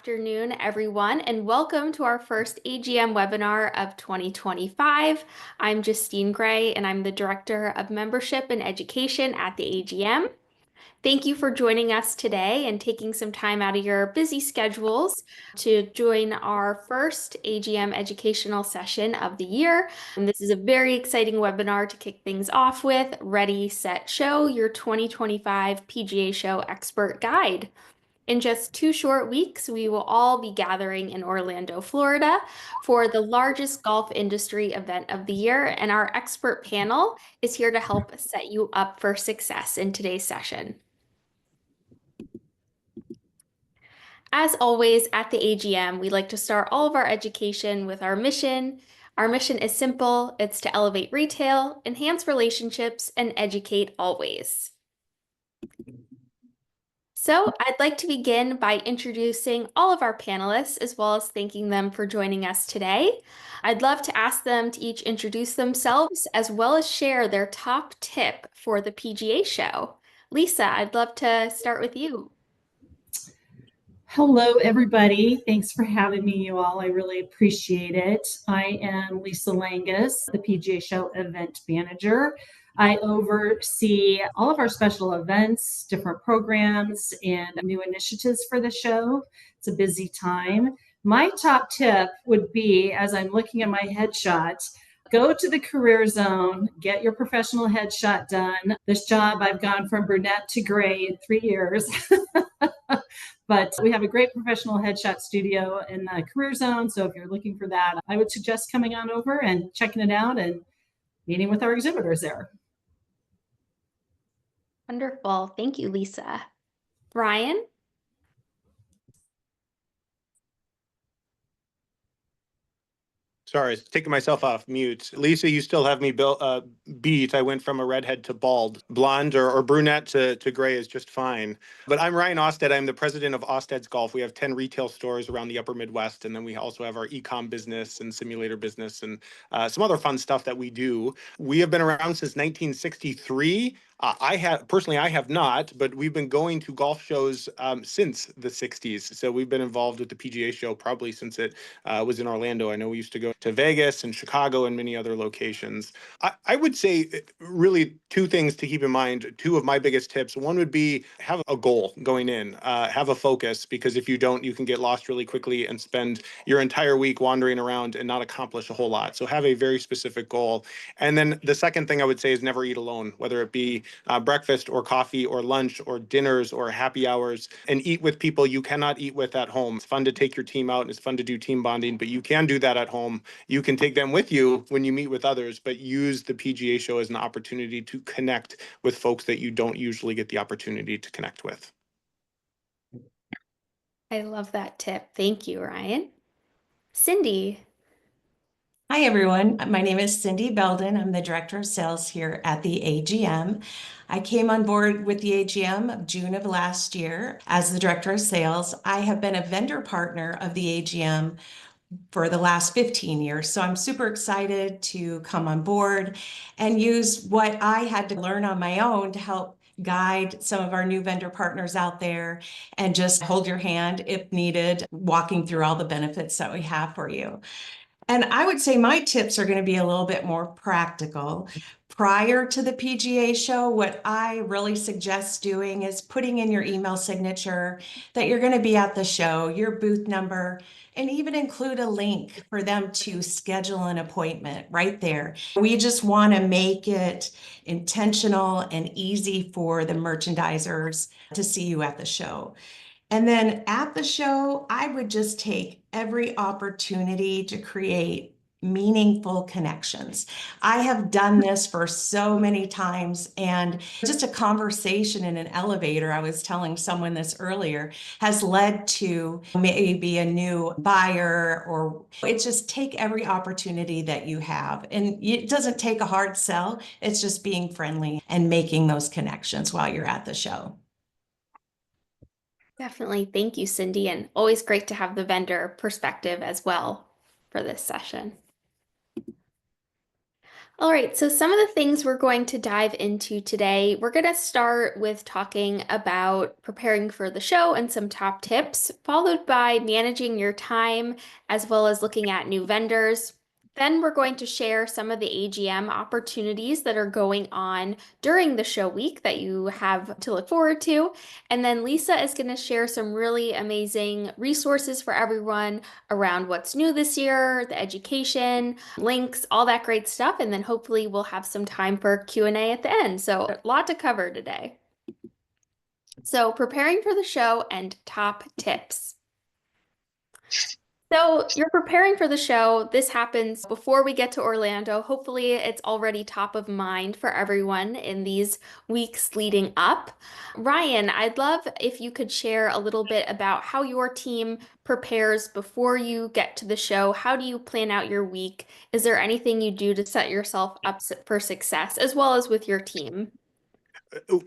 afternoon, everyone, and welcome to our first AGM webinar of 2025. I'm Justine Gray, and I'm the Director of Membership and Education at the AGM. Thank you for joining us today and taking some time out of your busy schedules to join our first AGM educational session of the year. And this is a very exciting webinar to kick things off with. Ready, Set, Show, your 2025 PGA Show Expert Guide. In just 2 short weeks, we will all be gathering in Orlando, Florida for the largest golf industry event of the year, and our expert panel is here to help set you up for success in today's session. As always, at the AGM, we like to start all of our education with our mission. Our mission is simple. It's to elevate retail, enhance relationships, and educate always. So I'd like to begin by introducing all of our panelists, as well as thanking them for joining us today. I'd love to ask them to each introduce themselves, as well as share their top tip for the PGA Show. Lisa, I'd love to start with you. Hello, everybody. Thanks for having me, you all. I really appreciate it. I am Lisa Langus, the PGA Show event manager. I oversee all of our special events, different programs, and new initiatives for the show. It's a busy time. My top tip would be, as I'm looking at my headshot, go to the career zone, get your professional headshot done. This job, I've gone from brunette to gray in 3 years. But we have a great professional headshot studio in the career zone. So if you're looking for that, I would suggest coming on over and checking it out and meeting with our exhibitors there. Wonderful. Thank you, Lisa. Ryan? Sorry, taking myself off mute. Lisa, you still have me beat. I went from a redhead to bald. Blonde or brunette to gray is just fine. But I'm Ryan Osted. I'm the president of Osted's Golf. We have 10 retail stores around the upper Midwest. And then we also have our e-com business and simulator business and some other fun stuff that we do. We have been around since 1963. I have not, but we've been going to golf shows since the 60s. So we've been involved with the PGA Show probably since it was in Orlando. I know we used to go to Vegas and Chicago and many other locations. I would say really 2 things to keep in mind. 2 of my biggest tips. One would be have a goal going in, have a focus, because if you don't, you can get lost really quickly and spend your entire week wandering around and not accomplish a whole lot. So have a very specific goal. And then the second thing I would say is never eat alone, whether it be breakfast or coffee or lunch or dinners or happy hours, and eat with people you cannot eat with at home. It's fun to take your team out and it's fun to do team bonding, but you can do that at home. You can take them with you when you meet with others, but use the PGA Show as an opportunity to connect with folks that you don't usually get the opportunity to connect with. I love that tip. Thank you, Ryan. Cindy? Hi, everyone. My name is Cindy Belden. I'm the Director of Sales here at the AGM. I came on board with the AGM of June of last year as the Director of Sales. I have been a vendor partner of the AGM for the last 15 years. So I'm super excited to come on board and use what I had to learn on my own to help guide some of our new vendor partners out there and just hold your hand if needed, walking through all the benefits that we have for you. And I would say my tips are going to be a little bit more practical. Prior to the PGA Show, what I really suggest doing is putting in your email signature that you're going to be at the show, your booth number, and even include a link for them to schedule an appointment right there. We just want to make it intentional and easy for the merchandisers to see you at the show. And then at the show, I would just take every opportunity to create meaningful connections. I have done this for so many times, and just a conversation in an elevator, I was telling someone this earlier, has led to maybe a new buyer, or it's just take every opportunity that you have. And it doesn't take a hard sell. It's just being friendly and making those connections while you're at the show. Definitely. Thank you, Cindy. And always great to have the vendor perspective as well for this session. All right, so some of the things we're going to dive into today, we're going to start with talking about preparing for the show and some top tips, followed by managing your time as well as looking at new vendors. Then we're going to share some of the AGM opportunities that are going on during the show week that you have to look forward to. And then Lisa is going to share some really amazing resources for everyone around what's new this year, the education, links, all that great stuff. And then hopefully we'll have some time for Q&A at the end. So a lot to cover today. So preparing for the show and top tips. So you're preparing for the show. This happens before we get to Orlando. Hopefully it's already top of mind for everyone in these weeks leading up. Ryan, I'd love if you could share a little bit about how your team prepares before you get to the show. How do you plan out your week? Is there anything you do to set yourself up for success as well as with your team?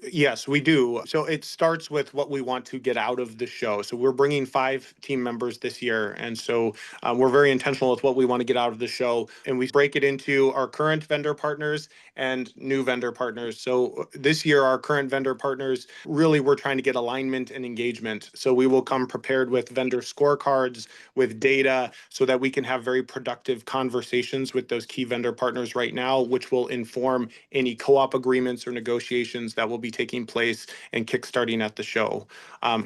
Yes, we do. So it starts with what we want to get out of the show. So we're bringing 5 team members this year. And so we're very intentional with what we want to get out of the show. And we break it into our current vendor partners and new vendor partners. So this year, our current vendor partners, really, we're trying to get alignment and engagement. So we will come prepared with vendor scorecards, with data, so that we can have very productive conversations with those key vendor partners right now, which will inform any co-op agreements or negotiations that will be taking place and kickstarting at the show.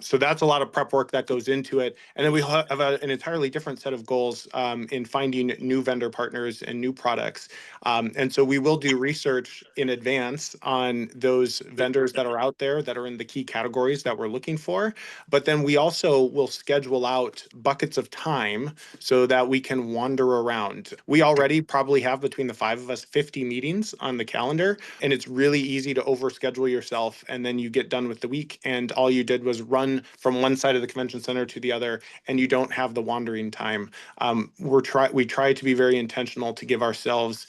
So that's a lot of prep work that goes into it. And then we have an entirely different set of goals in finding new vendor partners and new products. And so we will do research in advance on those vendors that are out there that are in the key categories that we're looking for. But then we also will schedule out buckets of time so that we can wander around. We already probably have, between the 5 of us, 50 meetings on the calendar, and it's really easy to overschedule yourself, and then you get done with the week and all you did was run from one side of the convention center to the other, and you don't have the wandering time. We try to be very intentional to give ourselves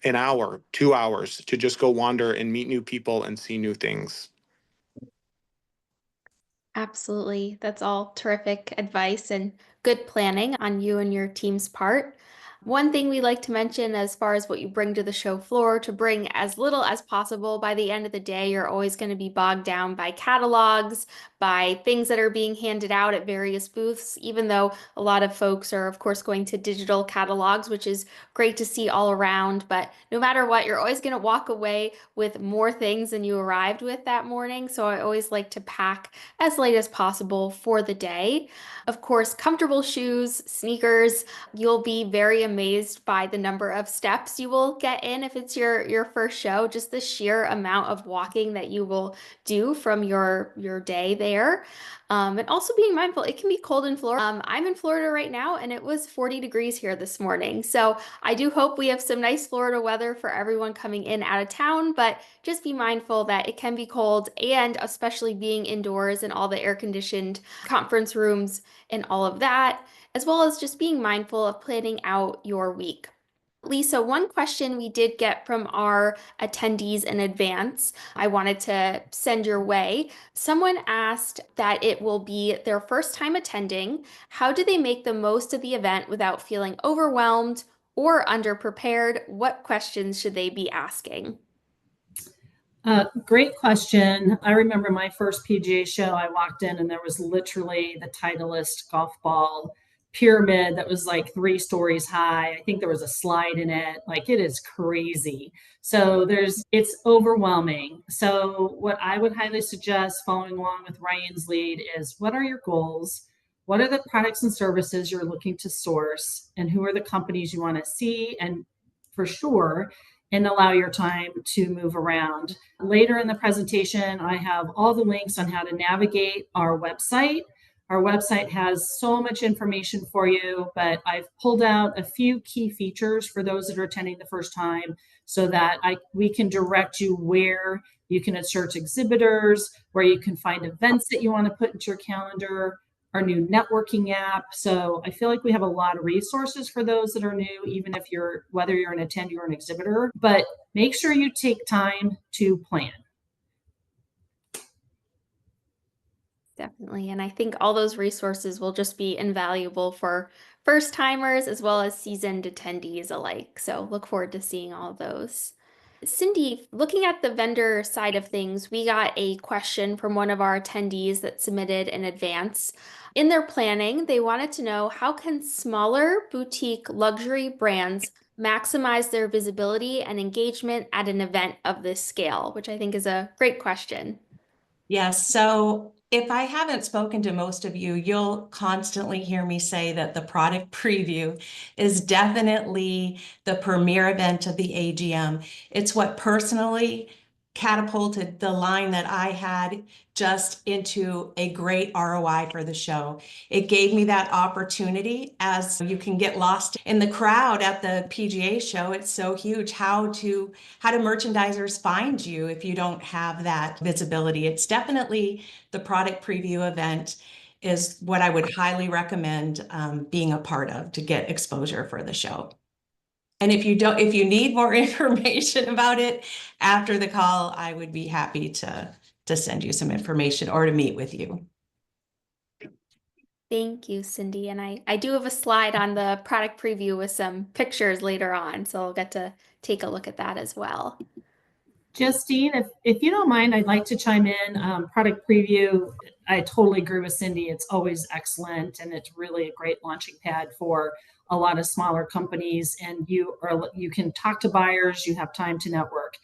an hour, 2 hours to just go wander and meet new people and see new things. Absolutely. That's all terrific advice and good planning on you and your team's part. One thing we like to mention as far as what you bring to the show floor, to bring as little as possible. By the end of the day, you're always going to be bogged down by catalogs, by things that are being handed out at various booths, even though a lot of folks are, of course, going to digital catalogs, which is great to see all around. But no matter what, you're always going to walk away with more things than you arrived with that morning. So I always like to pack as light as possible for the day. Of course, comfortable shoes, sneakers. You'll be very amazed by the number of steps you will get in if it's your first show, just the sheer amount of walking that you will do from your day there. And also being mindful, it can be cold in Florida. I'm in Florida right now, and it was 40 degrees here this morning. So I do hope we have some nice Florida weather for everyone coming in out of town, but just be mindful that it can be cold, and especially being indoors and all the air-conditioned conference rooms and all of that, as well as just being mindful of planning out your week. Lisa, one question we did get from our attendees in advance, I wanted to send your way. Someone asked that it will be their first time attending. How do they make the most of the event without feeling overwhelmed or underprepared? What questions should they be asking? Great question. I remember my first PGA show. I walked in and there was literally the Titleist golf ball pyramid that was like 3 stories high. I think there was a slide in it. Like, it is crazy. So it's overwhelming. So what I would highly suggest, following along with Ryan's lead, is what are your goals? What are the products and services you're looking to source? And who are the companies you want to see? And for sure, and allow your time to move around. Later in the presentation, I have all the links on how to navigate our website. Our website has so much information for you, but I've pulled out a few key features for those that are attending the first time so that we can direct you where you can search exhibitors, where you can find events that you want to put into your calendar, our new networking app. So I feel like we have a lot of resources for those that are new, even if whether you're an attendee or an exhibitor, but make sure you take time to plan. Definitely. And I think all those resources will just be invaluable for first timers as well as seasoned attendees alike. So look forward to seeing all those. Cindy, looking at the vendor side of things, we got a question from one of our attendees that submitted in advance. In their planning, they wanted to know, how can smaller boutique luxury brands maximize their visibility and engagement at an event of this scale, which I think is a great question. Yes, so if I haven't spoken to most of you, you'll constantly hear me say that the product preview is definitely the premier event of the AGM. It's what personally catapulted the line that I had just into a great ROI for the show. It gave me that opportunity, as you can get lost in the crowd at the PGA show. It's so huge. How do merchandisers find you if you don't have that visibility? It's definitely the product preview event is what I would highly recommend being a part of to get exposure for the show. And if you need more information about it after the call, I would be happy to send you some information or to meet with you. Thank you, Cindy. And I do have a slide on the product preview with some pictures later on, so I'll get to take a look at that as well. Justine, if you don't mind, I'd like to chime in. Product preview, I totally agree with Cindy. It's always excellent, and it's really a great launching pad for a lot of smaller companies. And you can talk to buyers. You have time to network.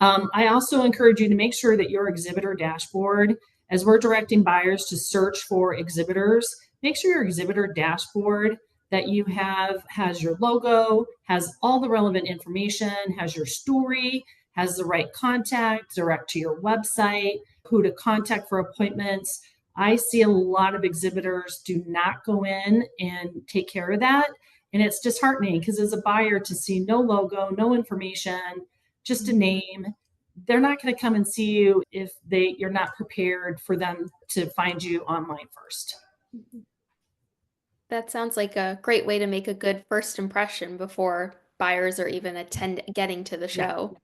I also encourage you to make sure that your exhibitor dashboard, as we're directing buyers to search for exhibitors, make sure your exhibitor dashboard that you have has your logo, has all the relevant information, has your story, has the right contact, direct to your website, who to contact for appointments. I see a lot of exhibitors do not go in and take care of that. And it's disheartening because as a buyer to see no logo, no information, just a name, they're not going to come and see you if you're not prepared for them to find you online first. That sounds like a great way to make a good first impression before buyers are even getting to the show.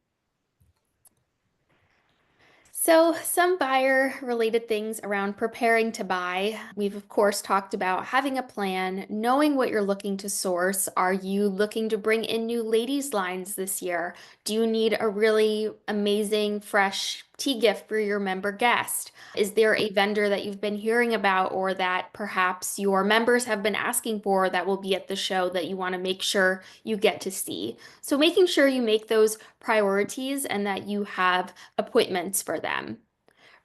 So, some buyer related things around preparing to buy. We've, of course, talked about having a plan, knowing what you're looking to source. Are you looking to bring in new ladies' lines this year? Do you need a really amazing, fresh tea gift for your member guest? Is there a vendor that you've been hearing about or that perhaps your members have been asking for that will be at the show that you want to make sure you get to see? So, making sure you make those priorities and that you have appointments for them.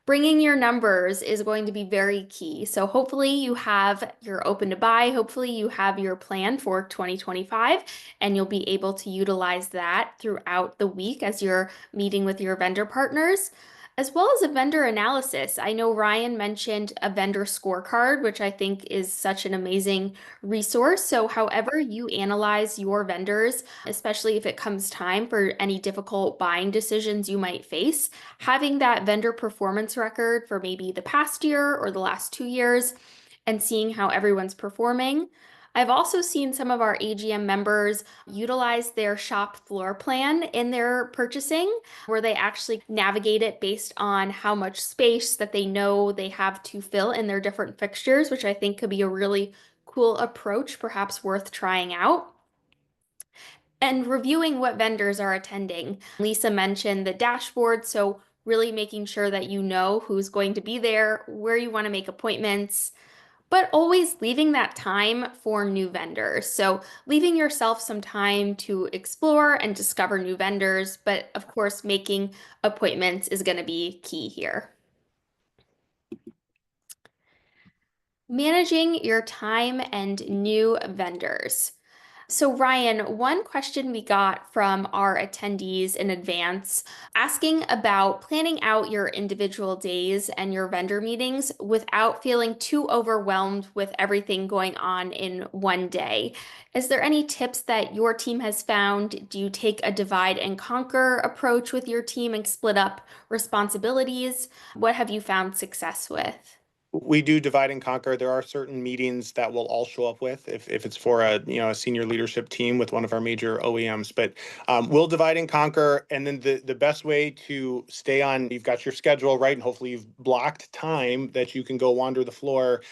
Bringing your numbers is going to be very key. So hopefully you're open to buy. Hopefully you have your plan for 2025 and you'll be able to utilize that throughout the week as you're meeting with your vendor partners, as well as a vendor analysis. I know Ryan mentioned a vendor scorecard, which I think is such an amazing resource. So however you analyze your vendors, especially if it comes time for any difficult buying decisions you might face, having that vendor performance record for maybe the past year or the last 2 years and seeing how everyone's performing. I've also seen some of our AGM members utilize their shop floor plan in their purchasing, where they actually navigate it based on how much space that they know they have to fill in their different fixtures, which I think could be a really cool approach, perhaps worth trying out. And reviewing what vendors are attending. Lisa mentioned the dashboard, so really making sure that you know who's going to be there, where you want to make appointments, but always leaving that time for new vendors. So leaving yourself some time to explore and discover new vendors, but of course, making appointments is going to be key here. Managing your time and new vendors. So Ryan, one question we got from our attendees in advance asking about planning out your individual days and your vendor meetings without feeling too overwhelmed with everything going on in one day. Is there any tips that your team has found? Do you take a divide and conquer approach with your team and split up responsibilities? What have you found success with? We do divide and conquer. There are certain meetings that we'll all show up with if it's for a senior leadership team with one of our major OEMs. But we'll divide and conquer. And then the best way to stay on, you've got your schedule right, and hopefully you've blocked time that you can go wander the floor.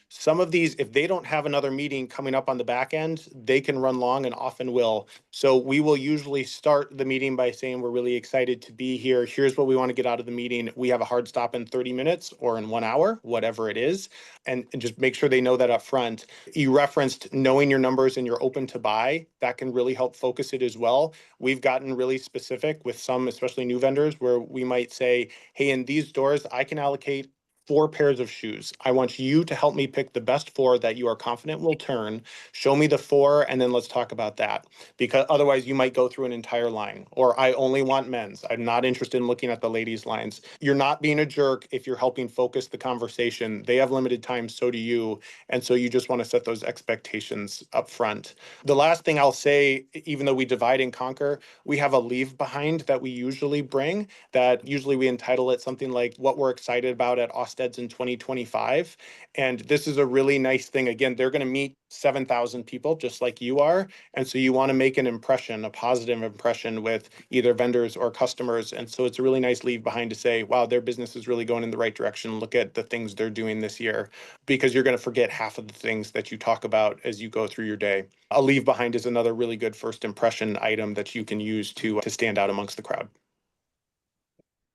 Some of these, if they don't have another meeting coming up on the back end, they can run long and often will. So we will usually start the meeting by saying we're really excited to be here. Here's what we want to get out of the meeting. We have a hard stop in 30 minutes or in 1 hour, whatever it is. And just make sure they know that up front. You referenced knowing your numbers and you're open to buy. That can really help focus it as well. We've gotten really specific with some, especially new vendors, where we might say, hey, in these stores, I can allocate 4 pairs of shoes. I want you to help me pick the best 4 that you are confident will turn. Show me the 4, and then let's talk about that. Because otherwise you might go through an entire line. Or I only want men's. I'm not interested in looking at the ladies' lines. You're not being a jerk if you're helping focus the conversation. They have limited time, so do you. And so you just want to set those expectations up front. The last thing I'll say, even though we divide and conquer, we have a leave behind that we usually bring, that usually we entitle it something like what we're excited about at Osted's in 2025. And this is a really nice thing. Again, they're going to meet 7,000 people just like you are. And so you want to make an impression, a positive impression with either vendors or customers. And so it's a really nice leave behind to say, wow, their business is really going in the right direction. Look at the things they're doing this year, because you're going to forget half of the things that you talk about as you go through your day. A leave behind is another really good first impression item that you can use to stand out amongst the crowd.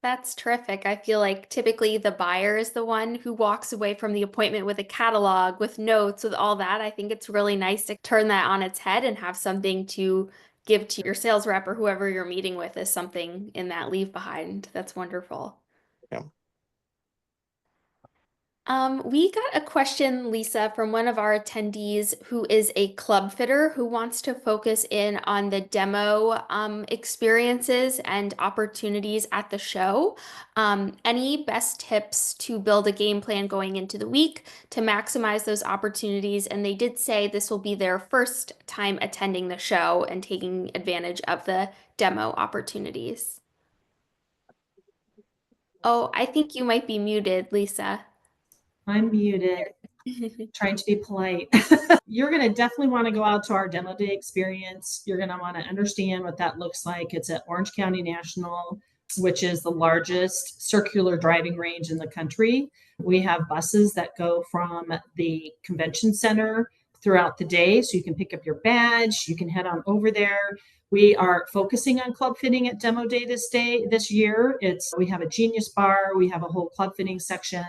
That's terrific. I feel like typically the buyer is the one who walks away from the appointment with a catalog, with notes, with all that. I think it's really nice to turn that on its head and have something to give to your sales rep or whoever you're meeting with as something in that leave behind. That's wonderful. Yeah. We got a question, Lisa, from one of our attendees who is a club fitter who wants to focus in on the demo experiences and opportunities at the show. Any best tips to build a game plan going into the week to maximize those opportunities? And they did say this will be their first time attending the show and taking advantage of the demo opportunities. Oh, I think you might be muted, Lisa. I'm muted, trying to be polite. You're going to definitely want to go out to our demo day experience. You're going to want to understand what that looks like. It's at Orange County National, which is the largest circular driving range in the country. We have buses that go from the convention center throughout the day, so you can pick up your badge, you can head on over there. We are focusing on club fitting at demo day this year. We have a Genius bar, we have a whole club fitting section,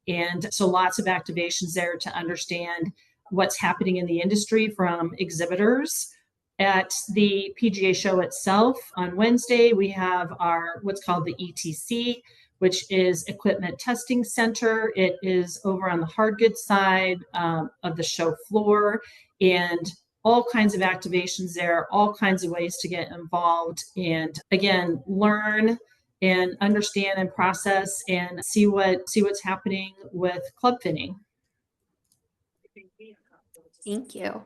and so lots of activations there to understand what's happening in the industry from exhibitors. At the PGA Show itself on Wednesday, we have our what's called the ETC, which is Equipment Testing Center. It is over on the hard goods side of the show floor, and all kinds of activations there, all kinds of ways to get involved, and again, learn and understand and process and see what's happening with club fitting. Thank you.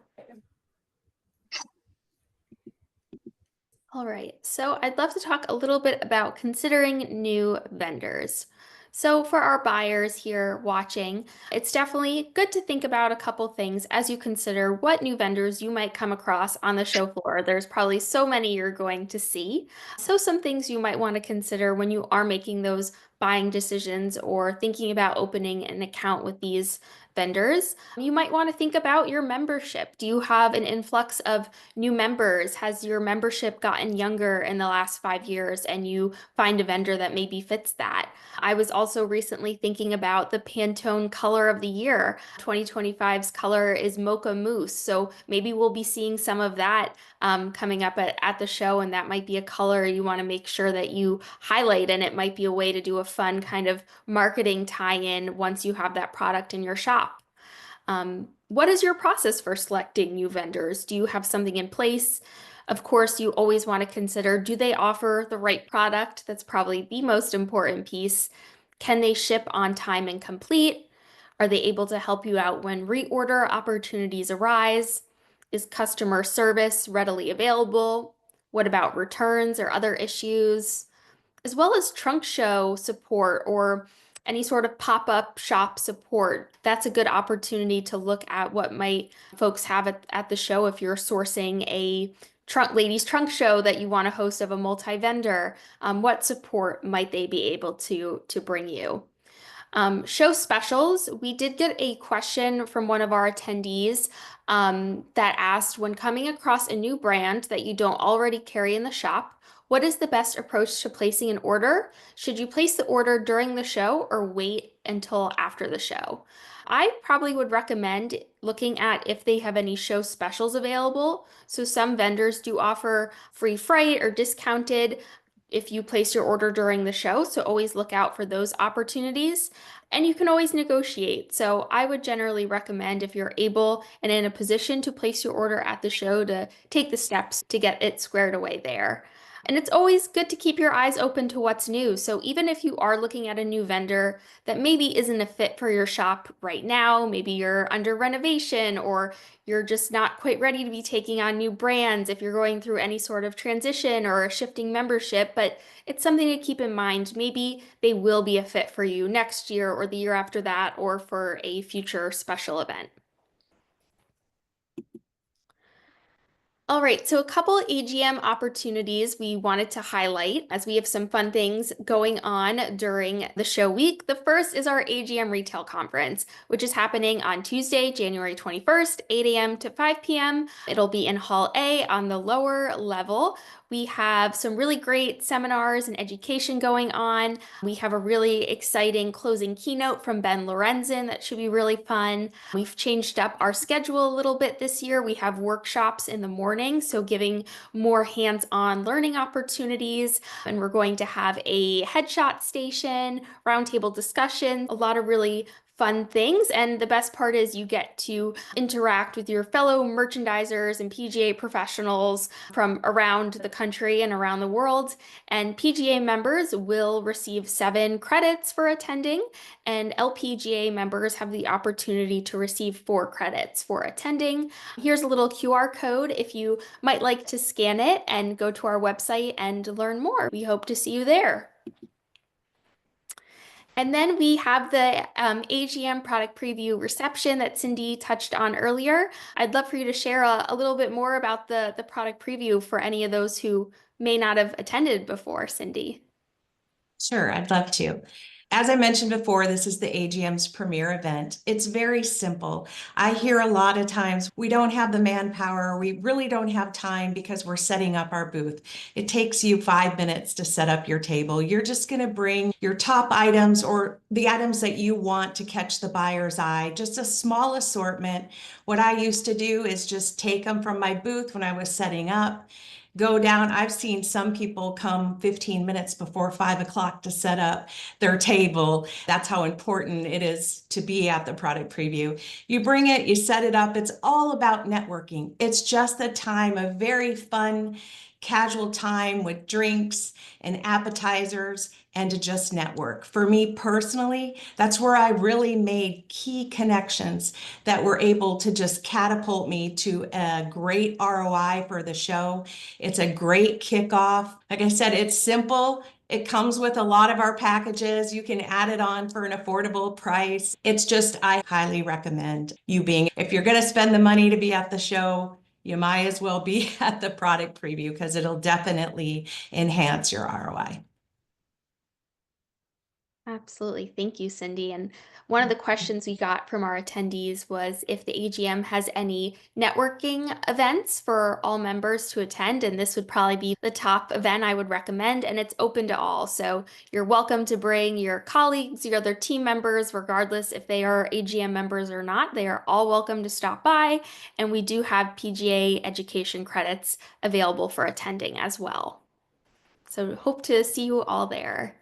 All right, so I'd love to talk a little bit about considering new vendors. So for our buyers here watching, it's definitely good to think about a couple things as you consider what new vendors you might come across on the show floor. There's probably so many you're going to see. So some things you might want to consider when you are making those buying decisions or thinking about opening an account with these vendors. You might want to think about your membership. Do you have an influx of new members? Has your membership gotten younger in the last 5 years and you find a vendor that maybe fits that? I was also recently thinking about the Pantone color of the year. 2025's color is Mocha Mousse. So maybe we'll be seeing some of that coming up at the show, and that might be a color you want to make sure that you highlight, and it might be a way to do a fun kind of marketing tie-in once you have that product in your shop. What is your process for selecting new vendors? Do you have something in place? Of course, you always want to consider, do they offer the right product? That's probably the most important piece. Can they ship on time and complete? Are they able to help you out when reorder opportunities arise? Is customer service readily available? What about returns or other issues? As well as trunk show support or any sort of pop-up shop support. That's a good opportunity to look at what might folks have at the show if you're sourcing a ladies trunk show that you want to host of a multi-vendor. What support might they be able to bring you? Show specials. We did get a question from one of our attendees that asked, when coming across a new brand that you don't already carry in the shop, what is the best approach to placing an order? Should you place the order during the show or wait until after the show? I probably would recommend looking at if they have any show specials available. So some vendors do offer free freight or discounted if you place your order during the show. So always look out for those opportunities. And you can always negotiate. So I would generally recommend, if you're able and in a position to place your order at the show, to take the steps to get it squared away there. And it's always good to keep your eyes open to what's new. So even if you are looking at a new vendor that maybe isn't a fit for your shop right now, maybe you're under renovation or you're just not quite ready to be taking on new brands, if you're going through any sort of transition or a shifting membership, but it's something to keep in mind. Maybe they will be a fit for you next year or the year after that, or for a future special event. All right, so a couple AGM opportunities we wanted to highlight as we have some fun things going on during the show week. The first is our AGM Retail Conference, which is happening on Tuesday, January 21st, 8 a.m. to 5 p.m. It'll be in Hall A on the lower level. We have some really great seminars and education going on. We have a really exciting closing keynote from Ben Lorenzen that should be really fun. We've changed up our schedule a little bit this year. We have workshops in the morning, so giving more hands-on learning opportunities. And we're going to have a headshot station, roundtable discussion, a lot of really fun things. And the best part is you get to interact with your fellow merchandisers and PGA professionals from around the country and around the world. And PGA members will receive 7 credits for attending, and LPGA members have the opportunity to receive 4 credits for attending. Here's a little QR code if you might like to scan it and go to our website and learn more. We hope to see you there. And then we have the AGM product preview reception that Cindy touched on earlier. I'd love for you to share a little bit more about the product preview for any of those who may not have attended before, Cindy. Sure, I'd love to. As I mentioned before, this is the AGM's premier event. It's very simple. I hear a lot of times we don't have the manpower, we really don't have time because we're setting up our booth. It takes you 5 minutes to set up your table. You're just going to bring your top items or the items that you want to catch the buyer's eye, just a small assortment. What I used to do is just take them from my booth when I was setting up, go down. I've seen some people come 15 minutes before 5 o'clock to set up their table. That's how important it is to be at the product preview. You bring it, you set it up. It's all about networking. It's just a time of very fun, casual time with drinks and appetizers and to just network. For me personally, that's where I really made key connections that were able to just catapult me to a great ROI for the show. It's a great kickoff. Like I said, it's simple. It comes with a lot of our packages. You can add it on for an affordable price. It's just, I highly recommend you being, if you're going to spend the money to be at the show, you might as well be at the product preview because it'll definitely enhance your ROI. Absolutely. Thank you, Cindy. And one of the questions we got from our attendees was if the AGM has any networking events for all members to attend, and this would probably be the top event I would recommend, and it's open to all. So you're welcome to bring your colleagues, your other team members, regardless if they are AGM members or not. They are all welcome to stop by, and we do have PGA education credits available for attending as well. So hope to see you all there.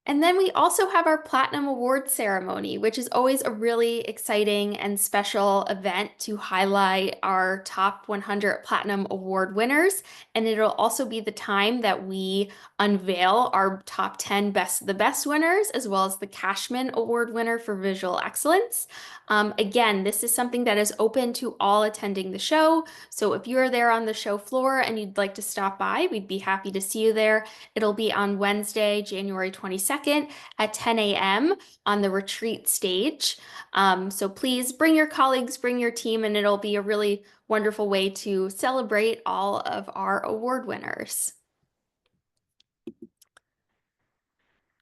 And then we also have our Platinum Award ceremony, which is always a really exciting and special event to highlight our top 100 Platinum Award winners. And it'll also be the time that we unveil our top 10 Best of the Best winners, as well as the Cashman Award winner for visual excellence. Again, this is something that is open to all attending the show. So if you're there on the show floor and you'd like to stop by, we'd be happy to see you there. It'll be on Wednesday, January 22nd at 10 a.m. on the retreat stage. So please bring your colleagues, bring your team, and it'll be a really wonderful way to celebrate all of our award winners.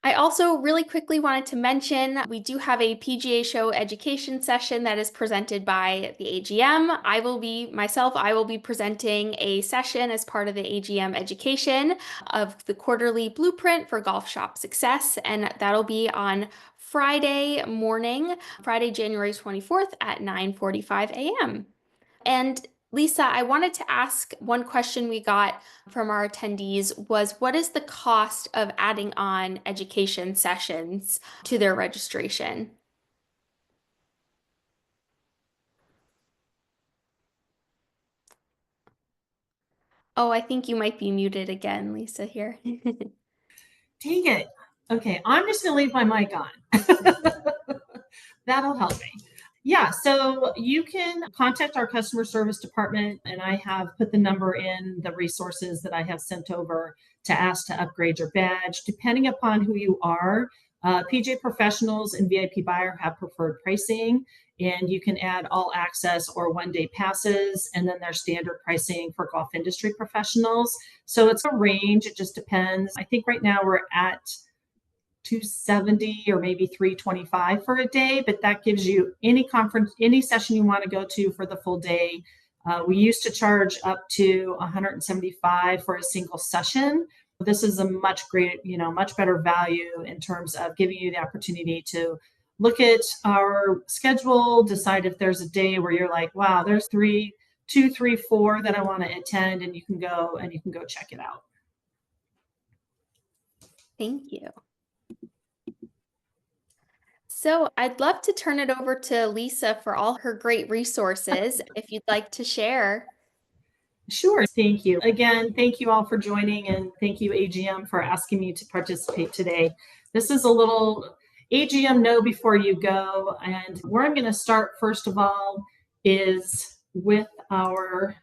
I also really quickly wanted to mention we do have a PGA Show education session that is presented by the AGM. I will be presenting a session as part of the AGM education of the quarterly blueprint for golf shop success, and that'll be on Friday morning, Friday, January 24th at 9:45 a.m. And Lisa, I wanted to ask one question we got from our attendees was what is the cost of adding on education sessions to their registration? Oh, I think you might be muted again, Lisa, here. Dang it. Okay, I'm just going to leave my mic on. That'll help me. Yeah, so you can contact our customer service department, and I have put the number in the resources that I have sent over to ask to upgrade your badge. Depending upon who you are, PGA professionals and VIP buyer have preferred pricing, and you can add all access or one-day passes, and then there's standard pricing for golf industry professionals. So it's a range, it just depends. I think right now we're at 270 or maybe 325 for a day, but that gives you any conference, any session you want to go to for the full day. We used to charge up to 175 for a single session. This is a much better value in terms of giving you the opportunity to look at our schedule, decide if there's a day where you're like, wow, there's 2, 3, 4 that I want to attend, and you can go check it out. Thank you. So I'd love to turn it over to Lisa for all her great resources, if you'd like to share. Sure. Thank you. Again, thank you all for joining, and thank you, AGM, for asking me to participate today. This is a little AGM know before you go. And where I'm going to start, first of all, is with our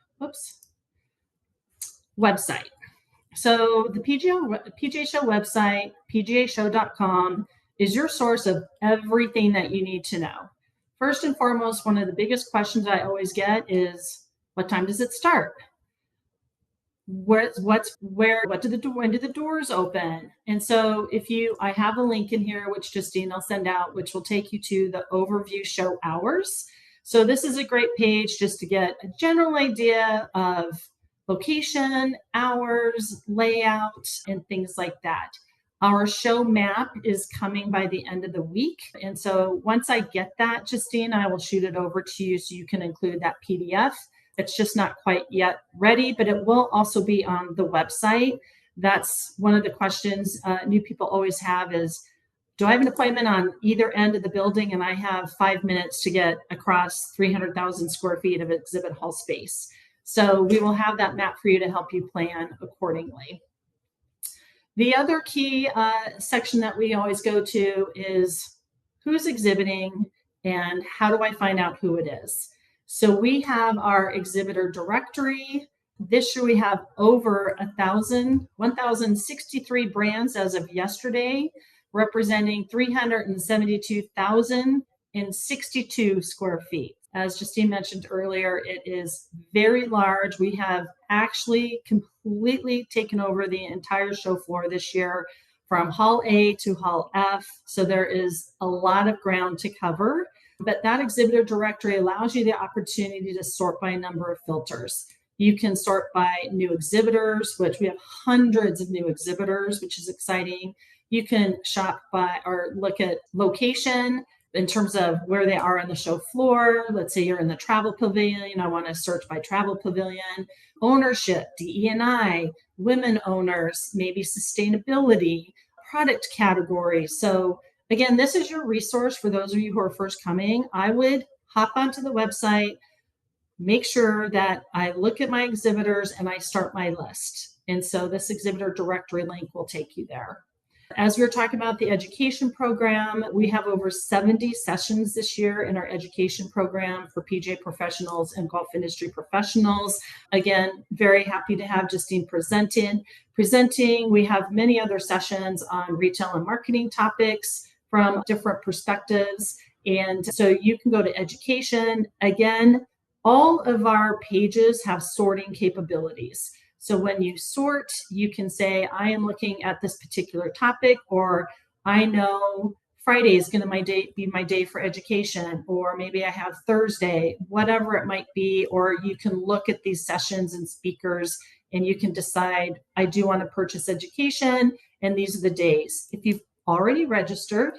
website. So the PGA Show website, pgashow.com, is your source of everything that you need to know. First and foremost, one of the biggest questions I always get is, what time does it start? When do the doors open? And so I have a link in here, which Justine will send out, which will take you to the overview show hours. So this is a great page just to get a general idea of location, hours, layout, and things like that. Our show map is coming by the end of the week. And so once I get that, Justine, I will shoot it over to you so you can include that PDF. It's just not quite yet ready, but it will also be on the website. That's one of the questions new people always have is, do I have an appointment on either end of the building and I have 5 minutes to get across 300,000 square feet of exhibit hall space? So we will have that map for you to help you plan accordingly. The other key section that we always go to is who's exhibiting and how do I find out who it is? So we have our exhibitor directory. This year we have over 1,063 brands as of yesterday, representing 372,062 square feet. As Justine mentioned earlier, it is very large. We have actually completely taken over the entire show floor this year from Hall A to Hall F. So there is a lot of ground to cover. But that exhibitor directory allows you the opportunity to sort by a number of filters. You can sort by new exhibitors, which we have hundreds of new exhibitors, which is exciting. You can shop by or look at location in terms of where they are on the show floor. Let's say you're in the travel pavilion. I want to search by travel pavilion. Ownership, DE&I, women owners, maybe sustainability, product categories. So again, this is your resource for those of you who are first coming. I would hop onto the website, make sure that I look at my exhibitors and I start my list. And so this exhibitor directory link will take you there. As we were talking about the education program, we have over 70 sessions this year in our education program for PGA professionals and golf industry professionals. Again, very happy to have Justine presenting. We have many other sessions on retail and marketing topics from different perspectives. And so you can go to education. Again, all of our pages have sorting capabilities. So when you sort, you can say, I am looking at this particular topic, or I know Friday is going to be my day for education, or maybe I have Thursday, whatever it might be, or you can look at these sessions and speakers and you can decide, I do want to purchase education, and these are the days. If you've already registered,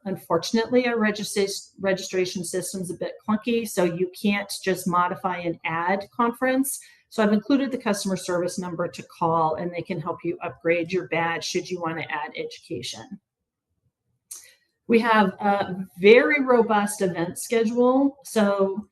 unfortunately, our registration system is a bit clunky, so you can't just modify and add conference. So I've included the customer service number to call, and they can help you upgrade your badge should you want to add education. We have a very robust event schedule. So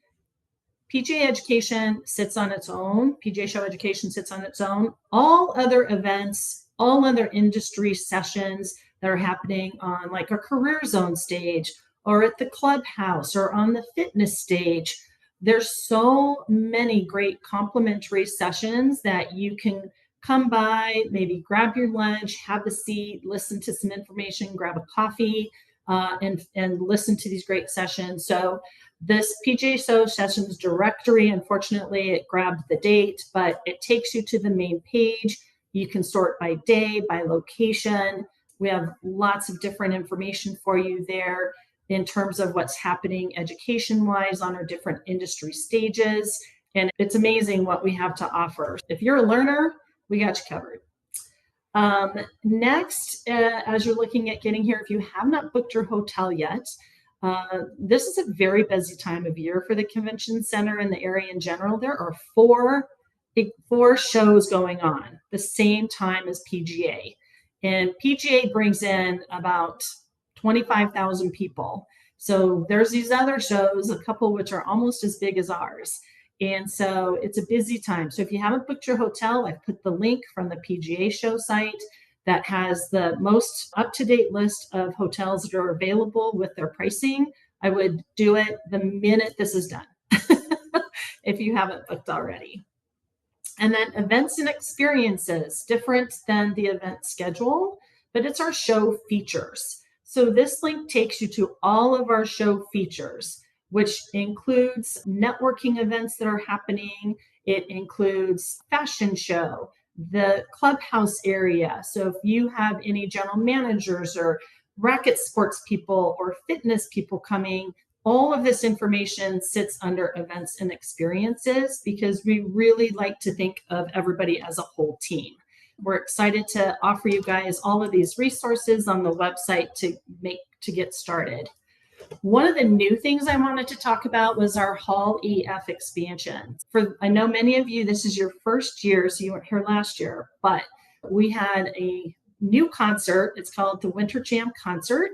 PGA Education sits on its own. PGA Show Education sits on its own. All other events, all other industry sessions that are happening on like a career zone stage or at the clubhouse or on the fitness stage, there's so many great complimentary sessions that you can come by, maybe grab your lunch, have a seat, listen to some information, grab a coffee, and listen to these great sessions. So this PGA Show sessions directory, unfortunately, it grabbed the date, but it takes you to the main page. You can sort by day, by location. We have lots of different information for you there in terms of what's happening education-wise on our different industry stages. And it's amazing what we have to offer. If you're a learner, we got you covered. Next, as you're looking at getting here, if you have not booked your hotel yet, this is a very busy time of year for the convention center and the area in general. There are four shows going on the same time as PGA. And PGA brings in about 25,000 people. So there's these other shows, a couple which are almost as big as ours. And so it's a busy time. So if you haven't booked your hotel, I've put the link from the PGA Show site that has the most up-to-date list of hotels that are available with their pricing. I would do it the minute this is done, if you haven't booked already. And then events and experiences, different than the event schedule, but it's our show features. So this link takes you to all of our show features, which includes networking events that are happening. It includes fashion show, the clubhouse area. So if you have any general managers or racket sports people or fitness people coming, all of this information sits under events and experiences because we really like to think of everybody as a whole team. We're excited to offer you guys all of these resources on the website to get started. One of the new things I wanted to talk about was our Hall EF expansion. I know many of you, this is your first year, so you weren't here last year, but we had a new concert. It's called the Winter Jam Concert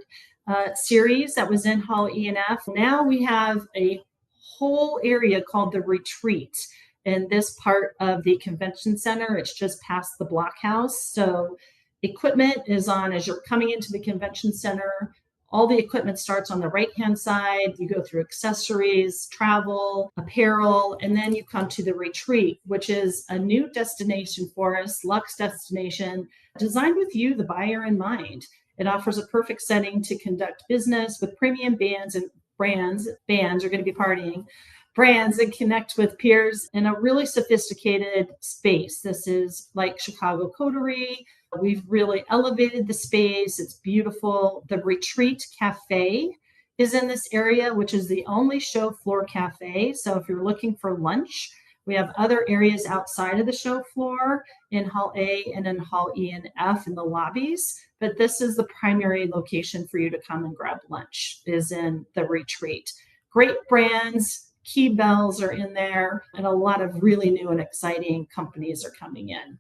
series that was in Hall E&F. Now we have a whole area called the Retreat in this part of the convention center. It's just past the blockhouse. So equipment is on as you're coming into the convention center. All the equipment starts on the right-hand side. You go through accessories, travel, apparel, and then you come to the Retreat, which is a new destination for us, luxe destination, designed with you, the buyer, in mind. It offers a perfect setting to conduct business with premium bands and brands. Bands are going to be partying. Brands and connect with peers in a really sophisticated space. This is like Chicago Coterie. We've really elevated the space. It's beautiful. The Retreat Cafe is in this area, which is the only show floor cafe. So if you're looking for lunch, we have other areas outside of the show floor in Hall A and in Hall E and F in the lobbies. But this is the primary location for you to come and grab lunch, is in the Retreat. Great brands. Key bells are in there, and a lot of really new and exciting companies are coming in.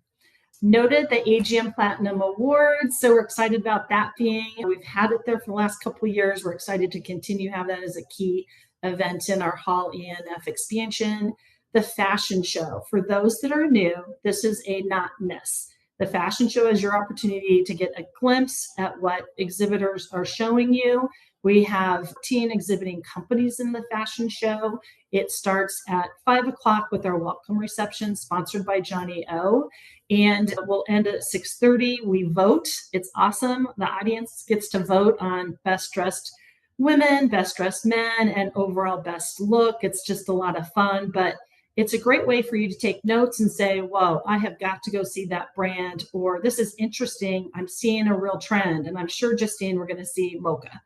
noted the AGM Platinum Awards. So we're excited about that we've had it there for the last couple of years. We're excited to continue to have that as a key event in our Hall ENF expansion. The fashion show. For those that are new, this is a not miss. The fashion show is your opportunity to get a glimpse at what exhibitors are showing you. We have 10 exhibiting companies in the fashion show. It starts at 5 o'clock with our welcome reception sponsored by Johnny O. And we'll end at 6:30. We vote. It's awesome. The audience gets to vote on best dressed women, best dressed men, and overall best look. It's just a lot of fun, but it's a great way for you to take notes and say, whoa, I have got to go see that brand, or this is interesting. I'm seeing a real trend. And I'm sure, Justine, we're going to see mocha.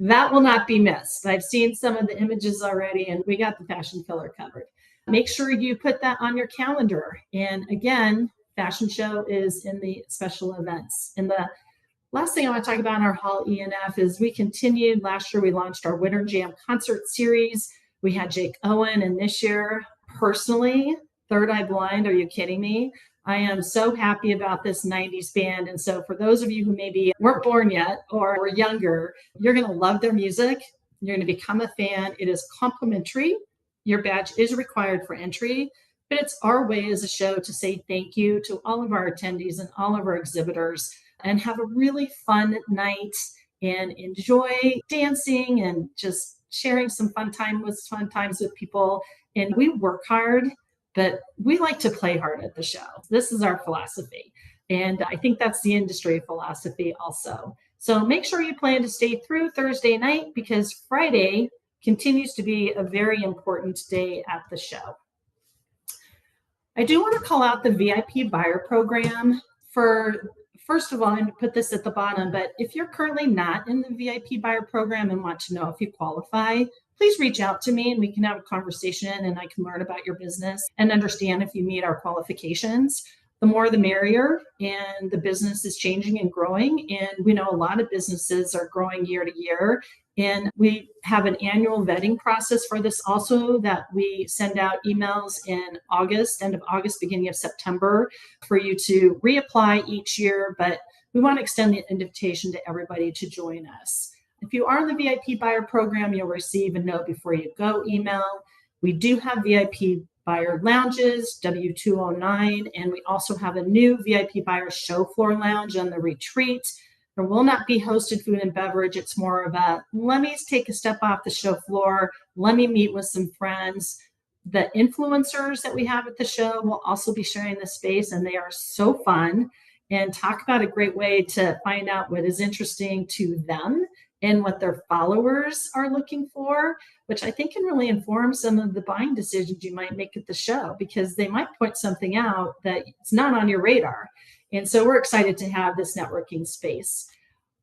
That will not be missed. I've seen some of the images already, and we got the fashion killer covered. Make sure you put that on your calendar. And again, fashion show is in the special events. And the last thing I want to talk about in our Hall ENF is we continued. Last year, we launched our Winter Jam concert series. We had Jake Owen, and this year, personally, Third Eye Blind, are you kidding me? I am so happy about this 90s band. And so for those of you who maybe weren't born yet or were younger, you're going to love their music. You're going to become a fan. It is complimentary. Your badge is required for entry, but it's our way as a show to say thank you to all of our attendees and all of our exhibitors and have a really fun night and enjoy dancing and just sharing some fun times with people. And we work hard, but we like to play hard at the show. This is our philosophy. And I think that's the industry philosophy also. So make sure you plan to stay through Thursday night because Friday continues to be a very important day at the show. I do want to call out the VIP buyer program first of all, I'm going to put this at the bottom, but if you're currently not in the VIP buyer program and want to know if you qualify, please reach out to me and we can have a conversation and I can learn about your business and understand if you meet our qualifications. The more the merrier, and the business is changing and growing. And we know a lot of businesses are growing year to year. And we have an annual vetting process for this also that we send out emails in August, end of August, beginning of September for you to reapply each year. But we want to extend the invitation to everybody to join us. If you are in the VIP buyer program, you'll receive a note before you go email. We do have VIP buyer lounges, W209, and we also have a new VIP buyer show floor lounge on the retreat. There will not be hosted food and beverage. It's more of a, let me take a step off the show floor. Let me meet with some friends. The influencers that we have at the show will also be sharing the space, and they are so fun and talk about a great way to find out what is interesting to them and what their followers are looking for, which I think can really inform some of the buying decisions you might make at the show, because they might point something out that it's not on your radar. And so we're excited to have this networking space.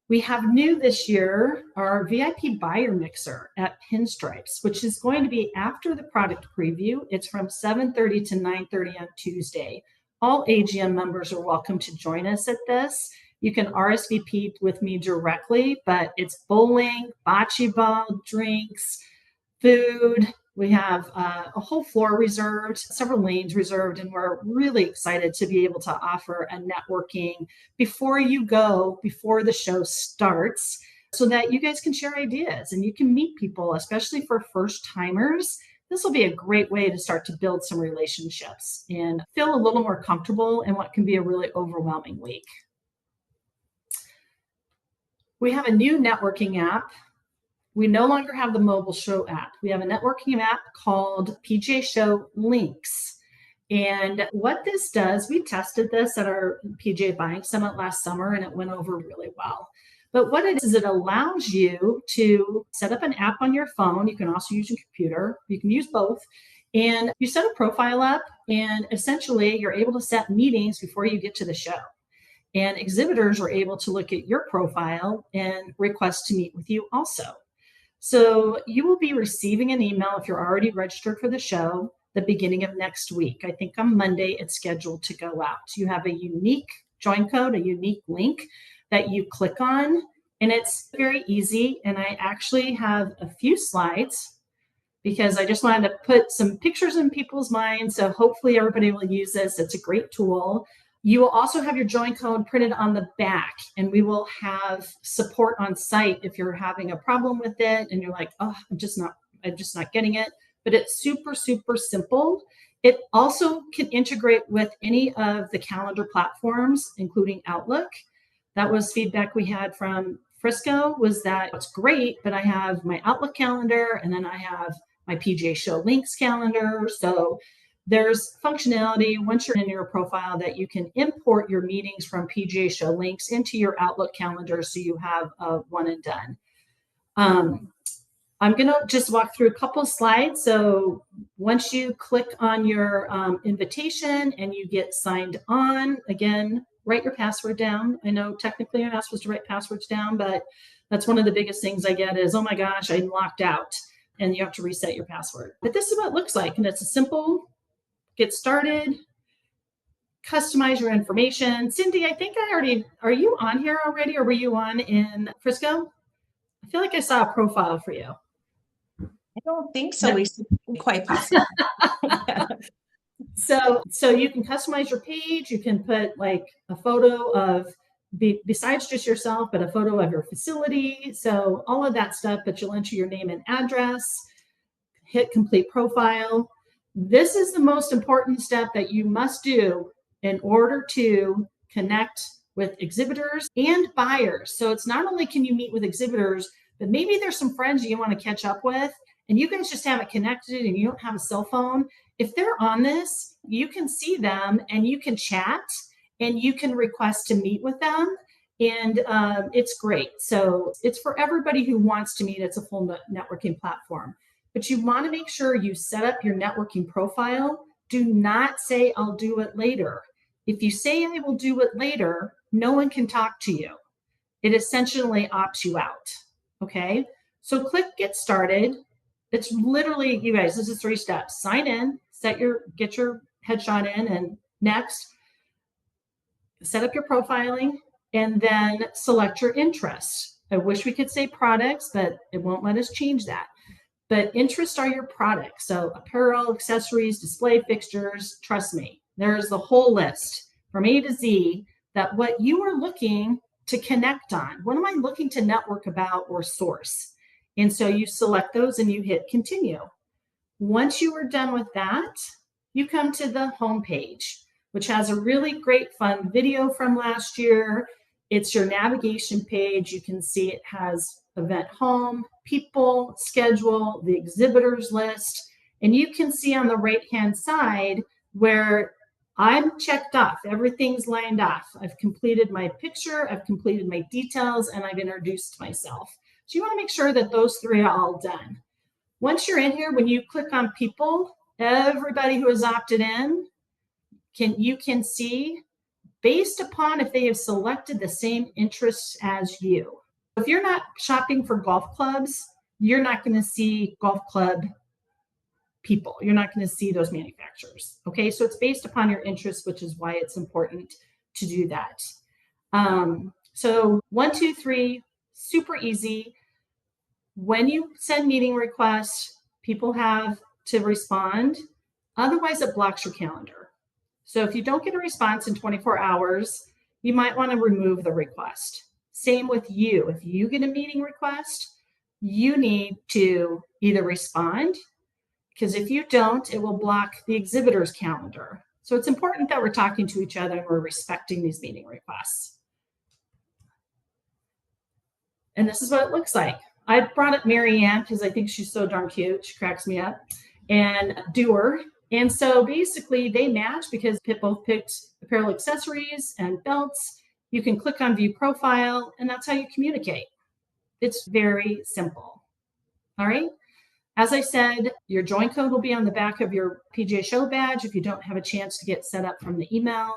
We have new this year our VIP buyer mixer at Pinstripes, which is going to be after the product preview. It's from 7:30 to 9:30 on Tuesday. All AGM members are welcome to join us at this. You can RSVP with me directly, but it's bowling, bocce ball, drinks, food. We have a whole floor reserved, several lanes reserved, and we're really excited to be able to offer a networking before you go, before the show starts, so that you guys can share ideas and you can meet people, especially for first timers. This will be a great way to start to build some relationships and feel a little more comfortable in what can be a really overwhelming week. We have a new networking app. We no longer have the mobile show app. We have a networking app called PGA Show Links. And what this does, we tested this at our PGA Buying Summit last summer, and it went over really well. But what it is, it allows you to set up an app on your phone. You can also use your computer. You can use both. And you set a profile up, and essentially you're able to set meetings before you get to the show. And exhibitors are able to look at your profile and request to meet with you also. So you will be receiving an email if you're already registered for the show the beginning of next week. I think on Monday it's scheduled to go out. You have a unique join code, a unique link that you click on, and it's very easy. And I actually have a few slides because I just wanted to put some pictures in people's minds. So hopefully everybody will use this. It's a great tool. You will also have your join code printed on the back, and we will have support on site if you're having a problem with it and you're like, oh, I'm just not getting it. But it's super, super simple. It also can integrate with any of the calendar platforms, including Outlook. That was feedback we had from Frisco, was that it's great, but I have my Outlook calendar and then I have my PGA Show links calendar. So there's functionality once you're in your profile that you can import your meetings from PGA Show links into your Outlook calendar, so you have a one and done. I'm going to just walk through a couple slides. So once you click on your invitation and you get signed on, again, write your password down. I know technically you're not supposed to write passwords down, but that's one of the biggest things I get is, oh my gosh, I'm locked out, and you have to reset your password. But this is what it looks like, and it's a simple get started, customize your information. Cindy, I think are you on here already, or were you on in Frisco? I feel like I saw a profile for you. I don't think so, Lisa. Quite possible. So you can customize your page. You can put like a photo of, besides just yourself, but a photo of your facility. So all of that stuff, but you'll enter your name and address, hit complete profile. This is the most important step that you must do in order to connect with exhibitors and buyers. So it's not only can you meet with exhibitors, but maybe there's some friends you want to catch up with, and you guys just haven't connected and you don't have a cell phone. If they're on this, you can see them and you can chat and you can request to meet with them. And it's great. So it's for everybody who wants to meet. It's a full networking platform. But you want to make sure you set up your networking profile. Do not say, I'll do it later. If you say I will do it later, no one can talk to you. It essentially opts you out. Okay. So click get started. It's literally, you guys, this is 3 steps. Sign in, get your headshot in, and next, set up your profiling, and then select your interests. I wish we could say products, but it won't let us change that. But interests are your products. So apparel, accessories, display fixtures, trust me, there's the whole list from A to Z that what you are looking to connect on. What am I looking to network about or source? And so you select those and you hit continue. Once you are done with that, you come to the home page, which has a really great fun video from last year. It's your navigation page. You can see it has event home, people, schedule, the exhibitors list, and you can see on the right-hand side where I'm checked off. Everything's lined off. I've completed my picture, I've completed my details, and I've introduced myself. So you want to make sure that those 3 are all done. Once you're in here, when you click on people, everybody who has opted in, you can see based upon if they have selected the same interests as you. If you're not shopping for golf clubs, you're not going to see golf club people. You're not going to see those manufacturers. Okay, so it's based upon your interests, which is why it's important to do that. So 1, 2, 3, super easy. When you send meeting requests, people have to respond. Otherwise, it blocks your calendar. So if you don't get a response in 24 hours, you might want to remove the request. Same with you. If you get a meeting request, you need to either respond, because if you don't, it will block the exhibitor's calendar. So it's important that we're talking to each other and we're respecting these meeting requests. And this is what it looks like. I brought up Mary Ann because I think she's so darn cute. She cracks me up. And Doer. And so basically they match because both picked apparel accessories and belts. You can click on view profile, and that's how you communicate. It's very simple. All right. As I said, your join code will be on the back of your PGA Show badge if you don't have a chance to get set up from the email.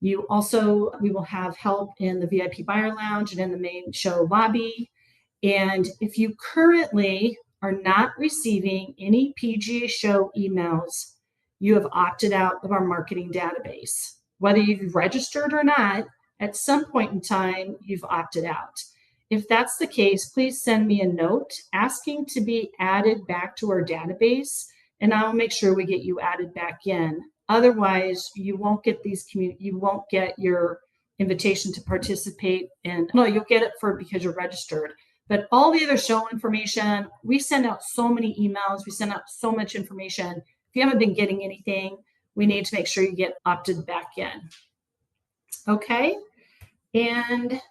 We will have help in the VIP buyer lounge and in the main show lobby. And if you currently are not receiving any PGA Show emails, you have opted out of our marketing database. Whether you've registered or not, at some point in time, you've opted out. If that's the case, please send me a note asking to be added back to our database, and I'll make sure we get you added back in. Otherwise, you won't get you won't get your invitation to participate in. No, you'll get it because you're registered. But all the other show information, we send out so many emails, we send out so much information. If you haven't been getting anything, we need to make sure you get opted back in. Okay, and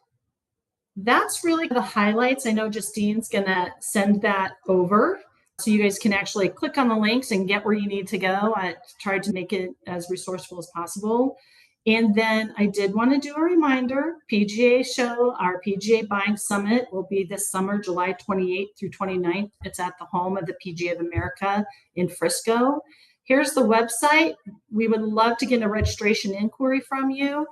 that's really the highlights. I know Justine's gonna send that over so you guys can actually click on the links and get where you need to go. I tried to make it as resourceful as possible. And then I did want to do a reminder, PGA Show, our PGA Buying Summit will be this summer, July 28th through 29th. It's at the home of the PGA of America in Frisco. Here's the website. We would love to get a registration inquiry from you.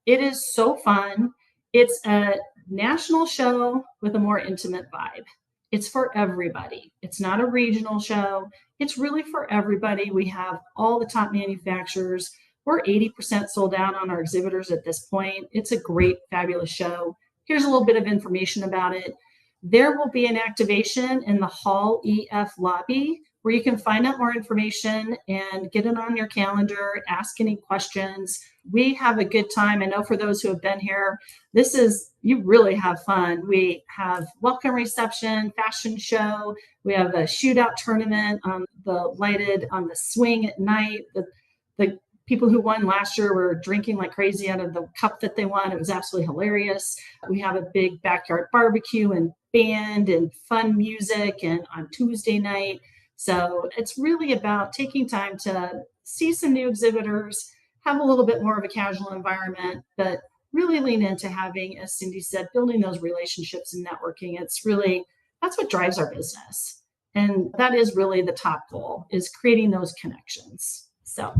It is so fun. It's a national show with a more intimate vibe. It's for everybody. It's not a regional show. It's really for everybody. We have all the top manufacturers. We're 80% sold out on our exhibitors at this point. It's a great, fabulous show. Here's a little bit of information about it. There will be an activation in the Hall EF lobby where you can find out more information and get it on your calendar, ask any questions. We have a good time. I know for those who have been here, you really have fun. We have welcome reception, fashion show. We have a shootout tournament on the swing at night. The people who won last year were drinking like crazy out of the cup that they won. It was absolutely hilarious. We have a big backyard barbecue and band and fun music and on Tuesday night. So it's really about taking time to see some new exhibitors, have a little bit more of a casual environment, but really lean into having, as Cindy said, building those relationships and networking. That's what drives our business. And that is really the top goal, is creating those connections. So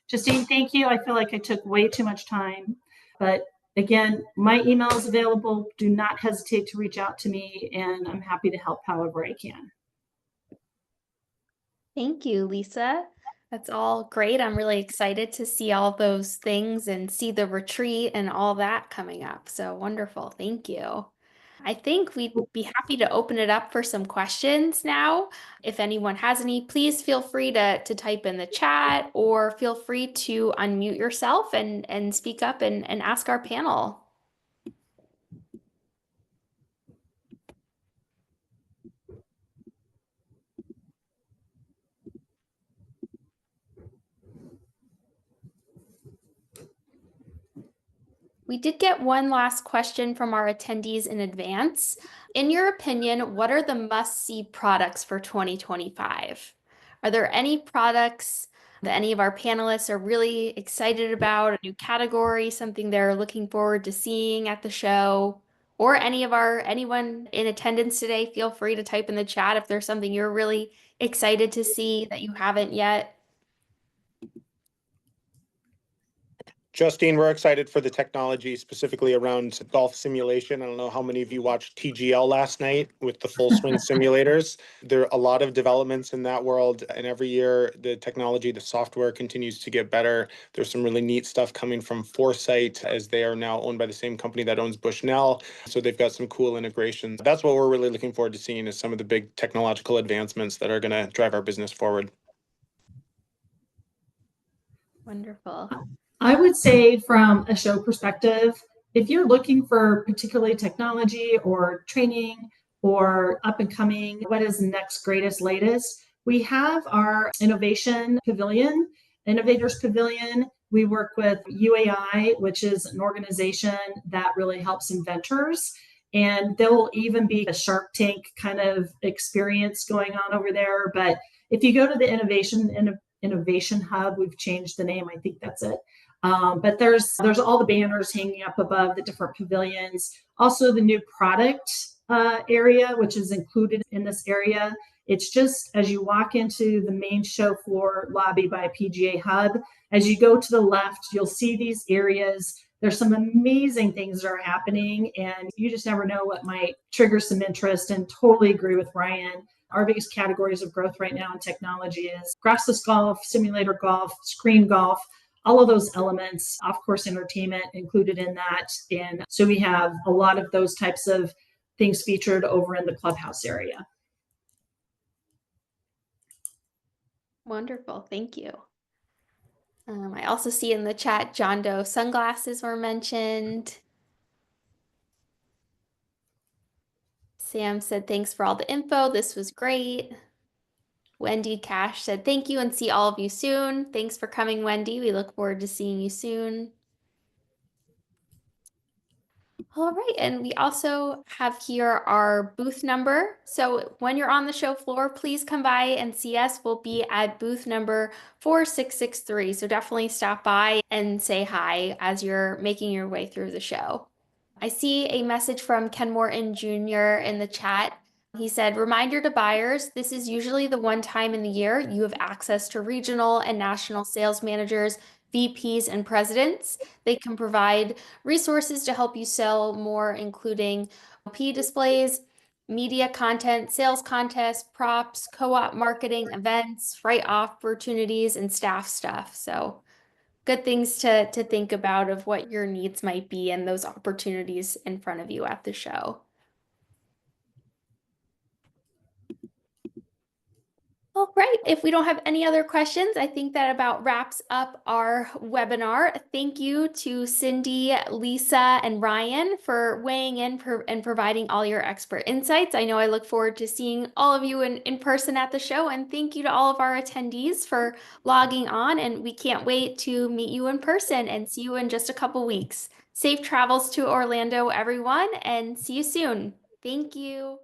Justine, thank you. I feel like I took way too much time, but again, my email is available. Do not hesitate to reach out to me, and I'm happy to help however I can. Thank you, Lisa. That's all great. I'm really excited to see all those things and see the retreat and all that coming up. So wonderful. Thank you. I think we'd be happy to open it up for some questions now. If anyone has any, please feel free to type in the chat or feel free to unmute yourself and speak up and ask our panel. We did get one last question from our attendees in advance. In your opinion, what are the must-see products for 2025? Are there any products that any of our panelists are really excited about, a new category, something they're looking forward to seeing at the show? Or anyone in attendance today, feel free to type in the chat if there's something you're really excited to see that you haven't yet. Justine, we're excited for the technology specifically around golf simulation. I don't know how many of you watched TGL last night with the full swing simulators. There are a lot of developments in that world, and every year the technology, the software continues to get better. There's some really neat stuff coming from Foresight, as they are now owned by the same company that owns Bushnell. So they've got some cool integrations. That's what we're really looking forward to seeing, is some of the big technological advancements that are going to drive our business forward. Wonderful. I would say from a show perspective, if you're looking for particularly technology or training or up and coming, what is the next greatest, latest, we have our Innovation Pavilion, Innovators Pavilion. We work with UAI, which is an organization that really helps inventors. And there will even be a Shark Tank kind of experience going on over there. But if you go to the Innovation Hub, we've changed the name, I think that's it. But there's all the banners hanging up above the different pavilions. Also the new product area, which is included in this area. It's just as you walk into the main show floor lobby by PGA Hub, as you go to the left, you'll see these areas. There's some amazing things that are happening, and you just never know what might trigger some interest. And totally agree with Ryan. Our biggest categories of growth right now in technology is grassless golf, simulator golf, screen golf. all of those elements, of course, entertainment included in that. And so we have a lot of those types of things featured over in the clubhouse area. Wonderful. Thank you. I also see in the chat John Doe sunglasses were mentioned. Sam said, thanks for all the info. This was great. Wendy Cash said, thank you and see all of you soon. Thanks for coming, Wendy. We look forward to seeing you soon. All right, and we also have here our booth number. So when you're on the show floor, please come by and see us. We'll be at booth number 4663. So definitely stop by and say hi as you're making your way through the show. I see a message from Ken Morton Jr. in the chat. He said, reminder to buyers, this is usually the one time in the year you have access to regional and national sales managers, VPs, and presidents. They can provide resources to help you sell more, including P displays, media content, sales contests, props, co-op marketing, events, right opportunities, and staff stuff. So good things to think about of what your needs might be and those opportunities in front of you at the show. All right, if we don't have any other questions, I think that about wraps up our webinar. Thank you to Cindy, Lisa, and Ryan for weighing in and providing all your expert insights. I know I look forward to seeing all of you in person at the show, and thank you to all of our attendees for logging on, and we can't wait to meet you in person and see you in just a couple weeks. Safe travels to Orlando, everyone, and see you soon. Thank you.